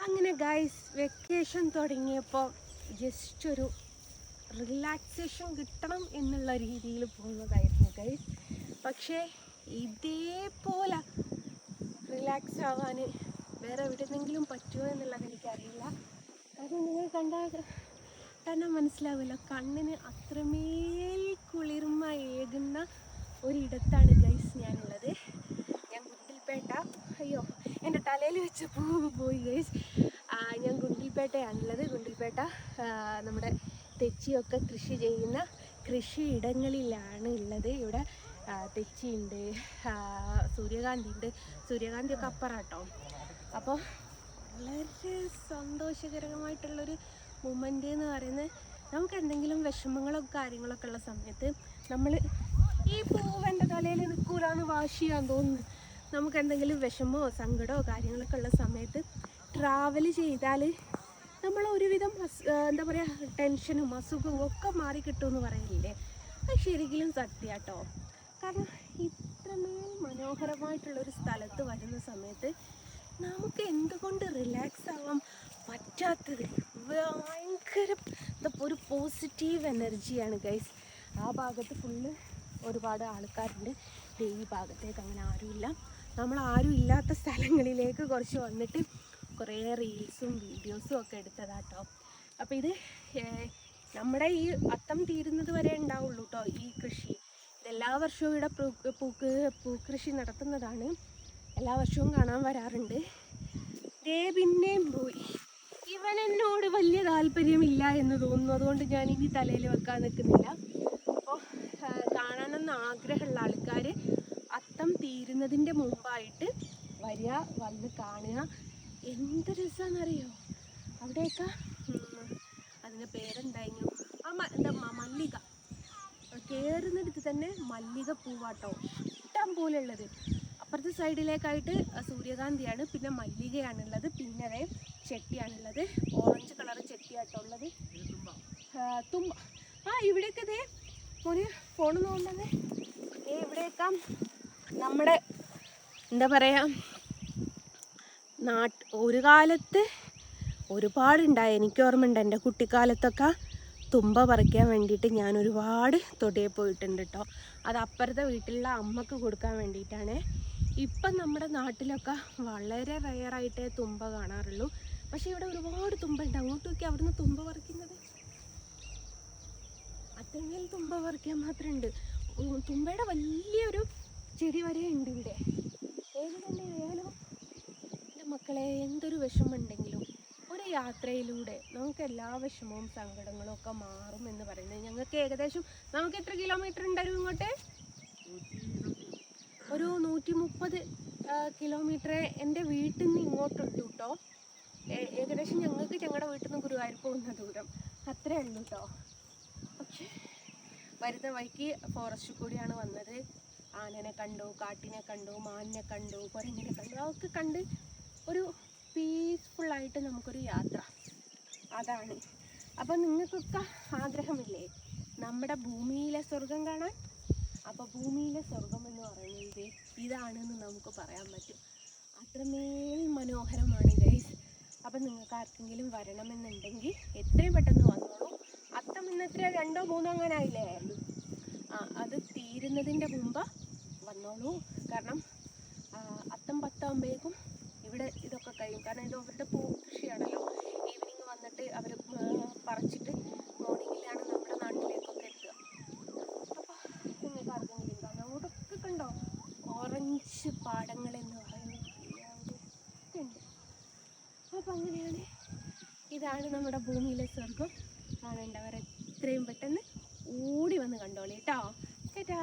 അങ്ങനെ guys vacation തുടങ്ങിയപ്പോൾ just ഒരു റിലാക്സേഷൻ കിട്ടണം എന്നുള്ള രീതിയിൽ പോകുന്നതായിരുന്നു ഗൈസ്. പക്ഷേ ഇതേപോലെ റിലാക്സ് ആവാൻ വേറെ എവിടെയെങ്കിലും പറ്റുമോ എന്നുള്ളത് എനിക്കറിയില്ല. കാരണം നിങ്ങൾ കണ്ടാൽ തന്നെ മനസ്സിലാവില്ല, കണ്ണിന് അത്രമേൽ കുളിർമ ഏകുന്ന ഒരിടത്താണ് ഗൈസ് ഞാനുള്ളത്. ഞാൻ ഗുണ്ടിൽപേട്ട, അയ്യോ എൻ്റെ തലയിൽ വെച്ച പൂ പോയി ഗൈസ്. ഞാൻ ഗുണ്ടിൽപേട്ടയാണുള്ളത്. ഗുണ്ടിൽപേട്ട നമ്മുടെ തെച്ചിയൊക്കെ കൃഷി ചെയ്യുന്ന കൃഷിയിടങ്ങളിലാണ് ഉള്ളത്. ഇവിടെ തെച്ചിയുണ്ട്, സൂര്യകാന്തി ഉണ്ട്. സൂര്യകാന്തിയൊക്കെ അപ്പുറാട്ടോ. അപ്പോൾ വളരെ സന്തോഷകരമായിട്ടുള്ളൊരു മൊമെൻ്റ് എന്ന് പറയുന്നത്, നമുക്ക് എന്തെങ്കിലും വിഷമങ്ങളോ കാര്യങ്ങളൊക്കെ ഉള്ള സമയത്ത് നമ്മൾ ഈ പൂവ് എൻ്റെ തലയിൽ നിൽക്കൂലെന്ന് വാശി ചെയ്യാൻ തോന്നുന്നു. നമുക്ക് എന്തെങ്കിലും വിഷമമോ സങ്കടമോ കാര്യങ്ങളൊക്കെ ഉള്ള സമയത്ത് ട്രാവൽ ചെയ്താൽ നമ്മൾ ഒരുവിധം എന്താ പറയുക, ടെൻഷനും അസുഖവും ഒക്കെ മാറി കിട്ടുമെന്ന് പറയില്ലേ? അത് ശരിക്കും സത്യമാട്ടോ. കാരണം ഇത്രമേൽ മനോഹരമായിട്ടുള്ളൊരു സ്ഥലത്ത് വരുന്ന സമയത്ത് നമുക്ക് എന്തുകൊണ്ട് റിലാക്സ് ആവാൻ പറ്റാത്തത്? ഭയങ്കര ഒരു പോസിറ്റീവ് എനർജിയാണ് ഗൈസ്. ആ ഭാഗത്ത് ഫുള്ള് ഒരുപാട് ആൾക്കാരുണ്ട്. ഈ ഭാഗത്തേക്ക് അങ്ങനെ ആരുമില്ല. നമ്മൾ ആരും ഇല്ലാത്ത സ്ഥലങ്ങളിലേക്ക് കുറച്ച് വന്നിട്ട് കുറേ റീൽസും വീഡിയോസും ഒക്കെ എടുത്തതാട്ടോ. അപ്പോൾ ഇത് നമ്മുടെ ഈ അത്തം തീരുന്നത് വരെ ഉണ്ടാവുള്ളൂ കേട്ടോ ഈ കൃഷി. ഇതെല്ലാ വർഷവും ഇവിടെ പൂക്കൃഷി നടത്തുന്നതാണ്. എല്ലാ വർഷവും കാണാൻ വരാറുണ്ട്. പിന്നെയും പോയി. ഇവൻ എന്നോട് വലിയ താല്പര്യമില്ല എന്ന് തോന്നുന്നു. അതുകൊണ്ട് ഞാൻ ഇനി തലയിൽ വെക്കാൻ നിൽക്കുന്നില്ല. അപ്പോൾ കാണണമെന്ന് ആഗ്രഹമുള്ള ആൾക്കാർ അത്തം തീരുന്നതിൻ്റെ മുമ്പായിട്ട് വരിക, വന്ന് കാണുക. എന്ത് രസമാണെന്നറിയോ അവിടെയൊക്കെ. അതിൻ്റെ പേരെന്തായിരുന്നു? എന്താ മല്ലിക. കയറുന്നിടത്ത് തന്നെ മല്ലിക പൂവാട്ടോ ഇഷ്ടം പോലെ ഉള്ളത്. അപ്പുറത്തെ സൈഡിലേക്കായിട്ട് സൂര്യകാന്തിയാണ്, പിന്നെ മല്ലികയാണുള്ളത്, പിന്നെ അതേ ചെട്ടിയാണുള്ളത്. Orange colour ചെട്ടിയാട്ടുള്ളത്. തുമ്പ. ഇവിടെയൊക്കെ ഇതേ ഒരു ഫോൺ നോക്കുന്നത്. ഇവിടെയൊക്കെ നമ്മുടെ എന്താ പറയുക, ഒരു കാലത്ത് ഒരുപാടുണ്ടായി. എനിക്ക് ഓർമ്മയുണ്ട്, എൻ്റെ കുട്ടിക്കാലത്തൊക്കെ തുമ്പ പറിക്കാൻ വേണ്ടിയിട്ട് ഞാൻ ഒരുപാട് തൊടിയെ പോയിട്ടുണ്ട് കേട്ടോ. അത് അപ്പുറത്തെ വീട്ടിലുള്ള അമ്മക്ക് കൊടുക്കാൻ വേണ്ടിയിട്ടാണ്. ഇപ്പം നമ്മുടെ നാട്ടിലൊക്കെ വളരെ റെയറായിട്ടേ തുമ്പ കാണാറുള്ളൂ. പക്ഷേ ഇവിടെ ഒരുപാട് തുമ്പ ഉണ്ട്. അങ്ങോട്ട് നോക്കി അവിടുന്ന് തുമ്പ പറിക്കുന്നത്, അത്രമേൽ തുമ്പ പറിക്കാൻ മാത്രമുണ്ട്. തുമ്പയുടെ വലിയൊരു ചെടി വരെ ഉണ്ട് ഇവിടെ. ഏത് തന്നെ ആയാലും എൻ്റെ മക്കളെ, എന്തൊരു വിഷമമുണ്ടെങ്കിലും ഒരു യാത്രയിലൂടെ നമുക്ക് എല്ലാ വിഷമവും സങ്കടങ്ങളും ഒക്കെ മാറും എന്ന് പറയുന്നത്. ഞങ്ങൾക്ക് ഏകദേശം നമുക്ക് എത്ര കിലോമീറ്റർ ഉണ്ടായിരുന്നു ഇങ്ങോട്ട്? ഒരു 130 കിലോമീറ്റർ എൻ്റെ വീട്ടിൽ നിന്ന് ഇങ്ങോട്ടുണ്ട് കേട്ടോ. ഏകദേശം ഞങ്ങൾക്ക് ഞങ്ങളുടെ വീട്ടിൽ നിന്ന് ഗുരുവായൂർ പോകുന്ന ദൂരം അത്രേ ഉള്ളൂ കേട്ടോ. പക്ഷേ വരുന്ന വഴിക്ക് ഫോറസ്റ്റ് കൂടിയാണ് വന്നത്. ആനനെ കണ്ടു, കാട്ടിനെ കണ്ടു, മാനിനെ കണ്ടു, കുരങ്ങിനെ കണ്ടു. അതൊക്കെ കണ്ട് ഒരു പീസ്ഫുള്ളായിട്ട് നമുക്കൊരു യാത്ര, അതാണ്. അപ്പം നിങ്ങൾക്കൊക്കെ ആഗ്രഹമില്ലേ നമ്മുടെ ഭൂമിയിലെ സ്വർഗം കാണാൻ? അപ്പോൾ ഭൂമിയിലെ സ്വർഗം എന്ന് പറയുന്നത് ഇതാണെന്ന് നമുക്ക് പറയാൻ പറ്റും. അത്രമേൽ മനോഹരമാണ് ഗൈസ്. അപ്പം നിങ്ങൾക്ക് ആർക്കെങ്കിലും വരണമെന്നുണ്ടെങ്കിൽ എത്രയും പെട്ടെന്ന് വന്നോളൂ. അത്തം ഇന്നത്ര 2 or 3 അങ്ങനെ ആയില്ലേ? അത് തീരുന്നതിൻ്റെ മുമ്പ് വന്നോളൂ. കാരണം അത്തം 10 ആകുമ്പോഴേക്കും ഇവിടെ ഇതൊക്കെ കഴിയും. കാരണം ഇത് അവരുടെ കൃഷിയാണല്ലോ. ഈവനിങ് വന്നിട്ട് അവർ പറിച്ചിട്ട് മോർണിംഗിലാണ് നമ്മുടെ നാട്ടിലേക്കൊക്കെ എത്തുക. അപ്പോൾ നിങ്ങൾക്ക് ആർക്കെങ്കിലും കാണാം. അങ്ങോട്ടൊക്കെ കണ്ടോ ഓറഞ്ച് പാടങ്ങളെന്ന് പറയുന്നത് ഉണ്ട്. അപ്പോൾ അങ്ങനെയാണ്, ഇതാണ് നമ്മുടെ ഭൂമിയിലെ സ്വർഗം. കാണേണ്ടവർ എത്രയും പെട്ടെന്ന് ഓടി വന്ന് കണ്ടോളൂ കേട്ടോ. ചേട്ടാ.